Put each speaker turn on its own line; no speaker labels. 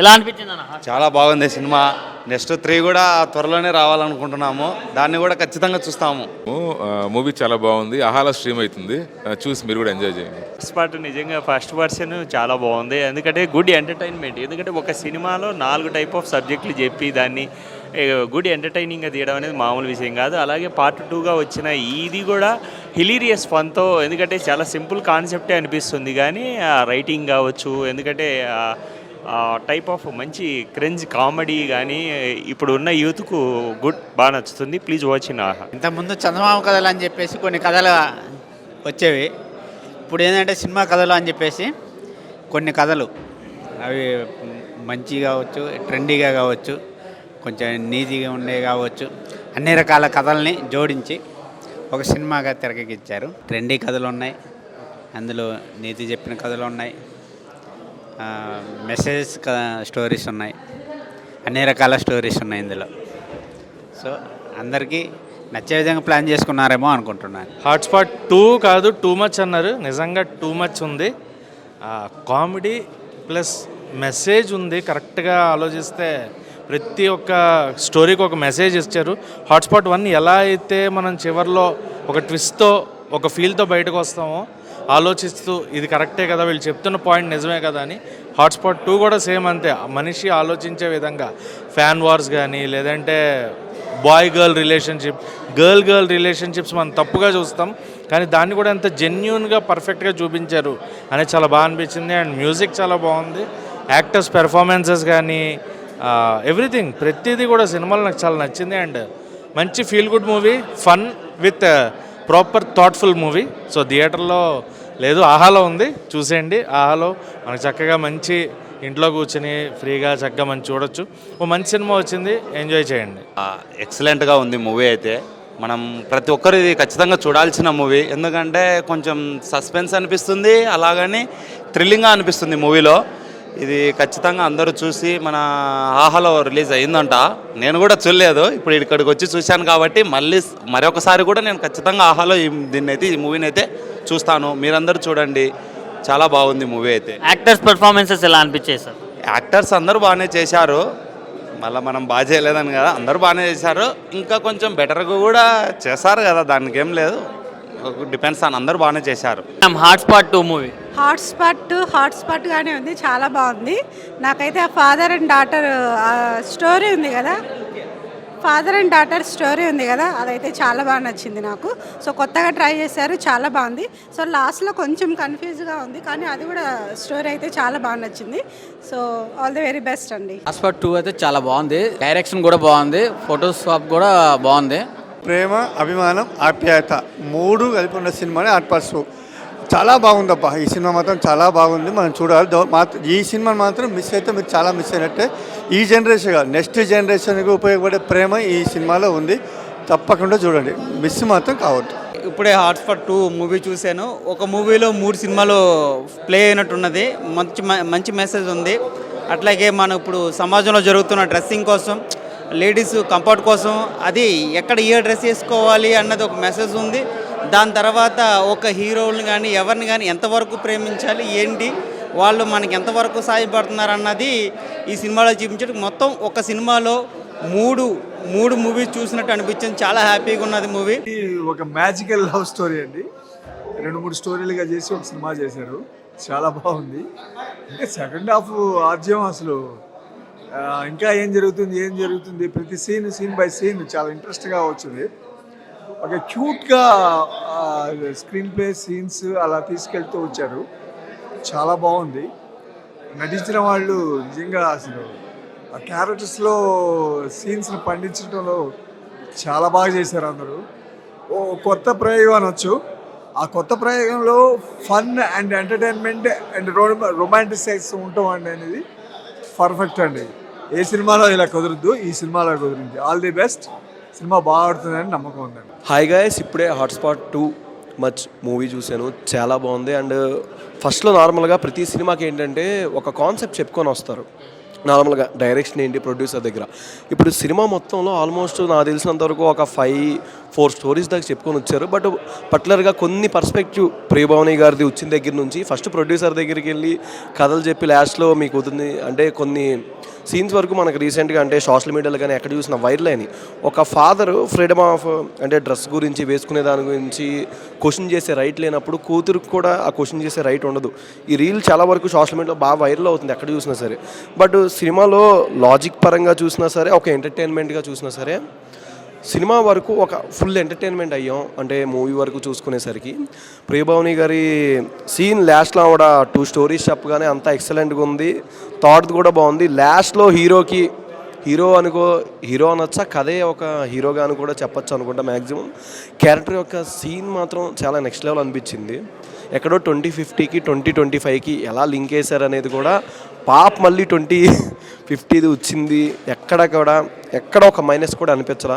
ఎలా అనిపించింది అన్న?
చాలా బాగుంది సినిమా. నెక్స్ట్ 3 కూడా త్వరలోనే రావాలనుకుంటున్నాము. దాన్ని కూడా ఖచ్చితంగా చూస్తాము.
మూవీ చాలా బాగుంది. ఆహాలో స్ట్రీమ్ అవుతుంది, చూసి మీరు కూడా ఎంజాయ్ చేయండి.
ఫస్ట్ పార్ట్ నిజంగా ఫస్ట్ వర్షన్ చాలా బాగుంది. ఎందుకంటే గుడ్ ఎంటర్టైన్మెంట్. ఎందుకంటే ఒక సినిమాలో 4 టైప్ ఆఫ్ సబ్జెక్టులు చెప్పి దాన్ని గుడ్ ఎంటర్టైనింగ్గా తీయడం అనేది మామూలు విషయం కాదు. అలాగే పార్ట్ 2గా వచ్చిన ఇది కూడా హిలీరియస్ ఫన్తో, ఎందుకంటే చాలా సింపుల్ కాన్సెప్టే అనిపిస్తుంది కానీ రైటింగ్ కావచ్చు, ఎందుకంటే టైప్ ఆఫ్ మంచి క్రెంజ్ కామెడీ కానీ ఇప్పుడు ఉన్న యూత్కు బాగా నచ్చుతుంది. ప్లీజ్ వాచ్ ఇన్ ఆహా.
ఇంతకుముందు చందమామ కథలు అని చెప్పేసి కొన్ని కథలు వచ్చేవి. ఇప్పుడు ఏంటంటే సినిమా కథలు అని చెప్పేసి కొన్ని కథలు అవి మంచి కావచ్చు, ట్రెండీగా కావచ్చు, కొంచెం నీతిగా ఉండే కావచ్చు, అన్ని రకాల కథల్ని జోడించి ఒక సినిమాగా తెరకెక్కించారు. ట్రెండీ కథలు ఉన్నాయి, అందులో నీతి చెప్పిన కథలు ఉన్నాయి, మెసేజ్ స్టోరీస్ ఉన్నాయి, అన్ని రకాల స్టోరీస్ ఉన్నాయి ఇందులో. సో అందరికీ నచ్చే విధంగా ప్లాన్ చేసుకున్నారేమో అనుకుంటున్నాను.
హాట్స్పాట్ 2 కాదు, టూ మచ్ అన్నారు. నిజంగా టూ మచ్ ఉంది. కామెడీ ప్లస్ మెసేజ్ ఉంది. కరెక్ట్గా ఆలోచిస్తే ప్రతి ఒక్క స్టోరీకి ఒక మెసేజ్ ఇచ్చారు. హాట్స్పాట్ 1 ఎలా అయితే మనం చివరిలో ఒక ట్విస్ట్తో ఒక ఫీల్తో బయటకు వస్తామో ఆలోచిస్తూ ఇది కరెక్టే కదా, వీళ్ళు చెప్తున్న పాయింట్ నిజమే కదా అని, హాట్స్పాట్ 2 కూడా సేమ్ అంతే. మనిషి ఆలోచించే విధంగా ఫ్యాన్ వార్స్ కానీ, లేదంటే బాయ్ గర్ల్ రిలేషన్షిప్స్ మనం తప్పుగా చూస్తాం, కానీ దాన్ని కూడా ఎంత జెన్యూన్గా పర్ఫెక్ట్గా చూపించారు అనేది చాలా బాగా అనిపించింది. అండ్ మ్యూజిక్ చాలా బాగుంది, యాక్టర్స్ పెర్ఫార్మెన్సెస్ కానీ ఎవ్రీథింగ్ ప్రతిదీ కూడా సినిమాలో నాకు చాలా నచ్చింది. అండ్ మంచి feel good movie, fun with proper thoughtful movie. So థియేటర్లో లేదు, ఆహాలో ఉంది, చూసేయండి. ఆహాలో మనకు చక్కగా మంచి ఇంట్లో కూర్చొని ఫ్రీగా చక్కగా మంచి చూడొచ్చు. ఓ మంచి సినిమా వచ్చింది, ఎంజాయ్ చేయండి.
ఎక్సలెంట్గా ఉంది మూవీ అయితే. మనం ప్రతి ఒక్కరు ఇది ఖచ్చితంగా చూడాల్సిన మూవీ. ఎందుకంటే కొంచెం సస్పెన్స్ అనిపిస్తుంది, అలాగని థ్రిల్లింగ్గా అనిపిస్తుంది మూవీలో. ఇది ఖచ్చితంగా అందరూ చూసి, మన ఆహాలో రిలీజ్ అయ్యిందంట, నేను కూడా చూడలేదు, ఇప్పుడు ఇక్కడికి వచ్చి చూశాను కాబట్టి మరొకసారి కూడా నేను ఖచ్చితంగా ఆహాలో ఈ మూవీని అయితే చూస్తాను. మీరందరూ చూడండి, చాలా బాగుంది మూవీ అయితే.
యాక్టర్స్ పెర్ఫార్మెన్సెస్ ఎలా అనిపించాయి సార్?
యాక్టర్స్ అందరూ బాగానే చేశారు, మళ్ళీ మనం బాగా చేయలేదని కదా, అందరూ బాగానే చేశారు. ఇంకా కొంచెం బెటర్గా కూడా చేశారు కదా, దానికి ఏం లేదు, డిపెండ్స్ ఆన్, అందరూ బాగానే చేశారు.
హాట్స్పాట్ 2 మూవీ
హాట్స్పాట్గానే ఉంది, చాలా బాగుంది. నాకైతే ఆ ఫాదర్ అండ్ డాటర్ స్టోరీ ఉంది కదా, అదైతే చాలా బాగా నచ్చింది నాకు. సో కొత్తగా ట్రై చేశారు, చాలా బాగుంది. సో లాస్ట్లో కొంచెం కన్ఫ్యూజ్గా ఉంది, కానీ అది కూడా స్టోరీ అయితే చాలా బాగా నచ్చింది. So all the very best అండి.
హాట్స్పాట్ 2 అయితే చాలా బాగుంది, డైరెక్షన్ కూడా బాగుంది, ఫోటోషాప్ కూడా బాగుంది.
ప్రేమ, అభిమానం, ఆప్యాయత 3 కలిపి ఉన్న సినిమానే హాట్స్పాట్ 2. చాలా బాగుందబ్బా, ఈ సినిమా మాత్రం చాలా బాగుంది, మనం చూడాలి. ఈ సినిమా మాత్రం మిస్ అయితే మీరు చాలా మిస్ అయినట్టే. ఈ జనరేషన్ కాదు, నెక్స్ట్ జనరేషన్కి ఉపయోగపడే ప్రేమ ఈ సినిమాలో ఉంది, తప్పకుండా చూడండి, మిస్ మాత్రం కావద్దు.
ఇప్పుడే హాట్స్పాట్ 2 మూవీ చూశాను. ఒక మూవీలో 3 సినిమాలు ప్లే అయినట్టున్నది, మంచి మెసేజ్ ఉంది. అట్లాగే మనం ఇప్పుడు సమాజంలో జరుగుతున్న డ్రెస్సింగ్ కోసం, లేడీస్ కంఫర్ట్ కోసం, అది ఎక్కడ ఏ డ్రెస్ వేసుకోవాలి అన్నది ఒక మెసేజ్ ఉంది. దాని తర్వాత ఒక హీరోని కానీ ఎవరిని కానీ ఎంతవరకు ప్రేమించాలి, ఏంటి వాళ్ళు మనకి ఎంతవరకు సాయపడుతున్నారు అన్నది ఈ సినిమాలో చూపించడం. మొత్తం ఒక సినిమాలో మూడు మూవీస్ చూసినట్టు అనిపించింది, చాలా హ్యాపీగా ఉన్నది మూవీ.
ఒక మ్యాజికల్ లవ్ స్టోరీ అండి, 2-3 స్టోరీలుగా చేసి ఒక సినిమా చేశారు, చాలా బాగుంది. అంటే సెకండ్ హాఫ్ ఆర్జం అసలు ఇంకా ఏం జరుగుతుంది ప్రతి సీన్ బై సీన్ చాలా ఇంట్రెస్ట్గా వచ్చింది. ఒక క్యూట్గా స్క్రీన్ ప్లే సీన్స్ అలా తీసుకెళ్తూ వచ్చారు, చాలా బాగుంది. నటించిన వాళ్ళు నిజంగా అసలు ఆ క్యారెక్టర్స్లో సీన్స్ని పండించడంలో చాలా బాగా చేశారు అందరూ. ఓ కొత్త ప్రయోగం అనొచ్చు. ఆ కొత్త ప్రయోగంలో fun and entertainment and romanticise ఉండటం అనేది పర్ఫెక్ట్ అండి. ఏ సినిమాలో ఇలా కుదరద్దు, ఈ సినిమాలో కుదిరింది. ఆల్ ది బెస్ట్, సినిమా బాగా ఆడుతుందని నమ్మకం ఉందండి.
హాయ్ గైస్, ఇప్పుడే హాట్స్పాట్ 2 మచ్ మూవీ చూశాను, చాలా బాగుంది. అండ్ ఫస్ట్లో నార్మల్గా ప్రతి సినిమాకి ఏంటంటే ఒక కాన్సెప్ట్ చెప్పుకొని వస్తారు, నార్మల్గా డైరెక్షన్ ఏంటి ప్రొడ్యూసర్ దగ్గర. ఇప్పుడు సినిమా మొత్తంలో ఆల్మోస్ట్ నాకు తెలిసినంతవరకు ఒక 4 స్టోరీస్ దాకా చెప్పుకొని వచ్చారు. బట్ పర్టికులర్గా కొన్ని పర్స్పెక్టివ్ ప్రియభావని గారిది వచ్చిన దగ్గర నుంచి ఫస్ట్ ప్రొడ్యూసర్ దగ్గరికి వెళ్ళి కథలు చెప్పి లాస్ట్లో మీకు అవుతుంది అంటే కొన్ని సీన్స్ వరకు మనకు రీసెంట్గా అంటే సోషల్ మీడియాలో కానీ ఎక్కడ చూసిన వైరల్ అయినాయి. ఒక ఫాదరు ఫ్రీడమ్ ఆఫ్ అంటే డ్రెస్ గురించి వేసుకునే దాని గురించి క్వశ్చన్ చేసే రైట్ లేనప్పుడు కూతురుకు కూడా ఆ క్వశ్చన్ చేసే రైట్ ఉండదు. ఈ రీల్ చాలా వరకు సోషల్ మీడియాలో బాగా వైరల్ అవుతుంది ఎక్కడ చూసినా సరే. బట్ సినిమాలో లాజిక్ పరంగా చూసినా సరే ఒక ఎంటర్టైన్మెంట్గా చూసినా సరే సినిమా వరకు ఒక ఫుల్ ఎంటర్టైన్మెంట్ అయ్యాం. అంటే మూవీ వరకు చూసుకునేసరికి ప్రియభావని గారి సీన్ లాస్ట్లో కూడా 2 స్టోరీస్ చెప్పగానే అంతా ఎక్సలెంట్గా ఉంది. థాట్ కూడా బాగుంది. లాస్ట్లో హీరో అనొచ్చా కథే ఒక హీరోగా అని కూడా చెప్పచ్చు అనుకుంటా. మ్యాక్సిమం క్యారెక్టర్ యొక్క సీన్ మాత్రం చాలా నెక్స్ట్ లెవెల్ అనిపించింది. ఎక్కడో 2050కి 2025కి ఎలా లింక్ వేశారు అనేది కూడా మళ్ళీ 2050 వచ్చింది. ఎక్కడ ఒక మైనస్ కూడా అనిపించరా.